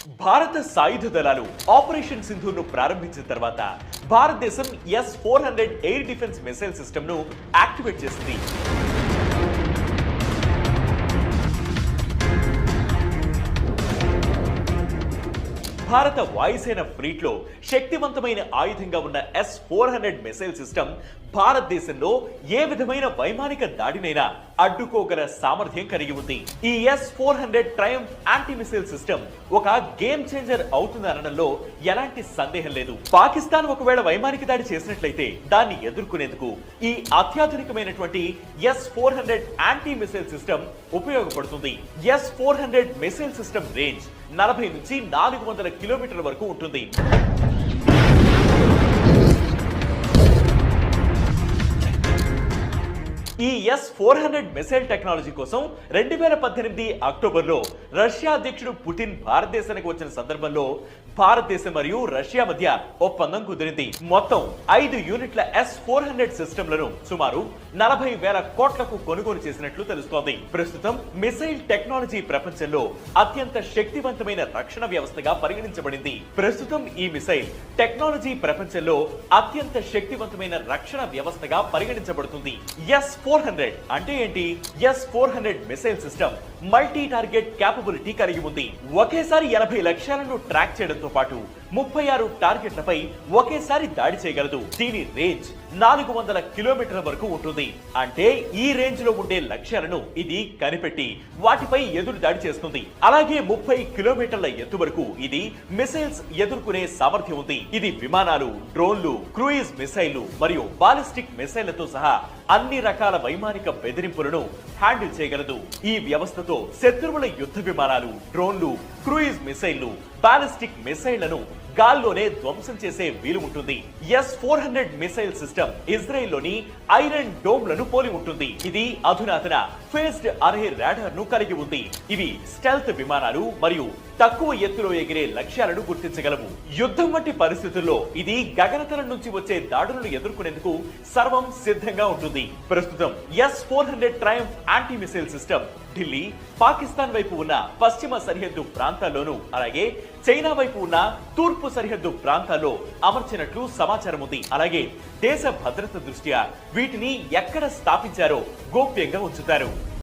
భారత సాయుధ దళాలు ఆపరేషన్ సింధూర్ను ప్రారంభించిన తర్వాత భారతదేశం S-400 ఎయిర్ డిఫెన్స్ మిసైల్ సిస్టమ్ను యాక్టివేట్ చేసింది. భారత వాయుసేన ఫ్లీట్ లో శక్తివంతమైన ఆయుధంగా ఉన్న S-400 మిసైల్ సిస్టమ్ భారతదేశంలో ఏ విధమైన వైమానిక దాడినైనా అడ్డుకోగల సామర్థ్యం కలిగి ఉంది. ఈ S-400 Triumph anti missile system ఒక గేమ్ చేంజర్ అవుతుందనడంలో ఎలాంటి సందేహం లేదు. పాకిస్తాన్ ఒకవేళ వైమానిక దాడి చేసినట్లయితే దాన్ని ఎదుర్కొనేందుకు ఈ అత్యాధునికమైనటువంటి S-400 యాంటీ మిసైల్ సిస్టమ్ ఉపయోగపడుతుంది. S-400 మిసైల్ సిస్టమ్ రేంజ్ 40 నుంచి 400 కిలోమీటర్ల వరకు ఉంటుంది. ఈ S-400 మిసైల్ టెక్నాలజీ కోసం 2018 అక్టోబర్లో రష్యా అధ్యక్షుడు పుటిన్ భారతదేశానికి వచ్చిన సందర్భంలో భారతదేశం మరియు రష్యా మధ్య ఒప్పందం కుదిరింది. మొత్తం 5 యూనిట్ల S-400 సిస్టంలను సుమారు 40,000 కోట్లకు కొనుగోలు చేసినట్లు తెలుస్తోంది. ప్రస్తుతం మిసైల్ టెక్నాలజీ ప్రపంచంలో అత్యంత శక్తివంతమైన రక్షణ వ్యవస్థగా పరిగణించబడింది. ప్రస్తుతం ఈ మిసైల్ టెక్నాలజీ ప్రపంచంలో అత్యంత శక్తివంతమైన రక్షణ వ్యవస్థగా పరిగణించబడుతుంది. S-400 అంటే ఏంటి? S-400 missile system multi target capability కలిగి ఉంది. ఒకేసారి 80 లక్ష్యాలను ట్రాక్ చేయడంతో పాటు 36 టార్గెట్లపై ఒకేసారి దాడి చేయగలదు. దీని రేంజ్ 400 కిలోమీటర్ల వరకు ఉంటుంది. అంటే ఈ రేంజ్ లో ఉండే లక్ష్యాలను ఇది కనిపెట్టి వాటిపై ఎదురు దాడి చేస్తుంది. అలాగే 30 కిలోమీటర్ల ఎత్తు వరకు ఇది మిసైల్స్ ఎదుర్కొనే సామర్థ్యం ఉంది. ఇది విమానాలు, డ్రోన్లు, క్రూయిజ్ మిసైళ్లు మరియు బాలిస్టిక్ మిసైళ్లతో సహా అన్ని రకాల వైమానిక బెదిరింపులను హ్యాండిల్ చేయగలదు. ఈ వ్యవస్థతో శత్రువుల యుద్ధ విమానాలు, డ్రోన్లు, క్రూయిజ్ మిసైళ్లు, బాలిస్టిక్ మిసైళ్లను గాల్లోనే ధ్వంసం చేసే వీలు ఉంటుంది. S-400 మిసైల్ సిస్టమ్ ఇజ్రాయెల్లోని ఐరన్ డోమ్ లను పోలి ఉంటుంది. ఇది అధునాతన ఫేజ్డ్ అరే రాడార్ ను కలిగి ఉంది. ఇవి స్టెల్త్ విమానాలు మరియు తక్కువ ఎత్తులో ఎగిరే లక్ష్యాలను గుర్తించగలవు. యుద్ధం వంటి పరిస్థితుల్లో ఇది గగనతలం నుంచి వచ్చే దాడులను ఎదుర్కొనేందుకు సర్వం సిద్ధంగా ఉంటుంది. ప్రస్తుతం S-400 Triumph anti missile system Delhi, Pakistan వైపు ఉన్న పశ్చిమ సరిహద్దు ప్రాంతాల్లోనూ అలాగే చైనా వైపు ఉన్న తూర్పు సరిహద్దు ప్రాంతాల్లో అమర్చినట్లు సమాచారం ఉంది. అలాగే దేశ భద్రత దృష్ట్యా వీటిని ఎక్కడ స్థాపించారో గోప్యంగా ఉంచుతారు.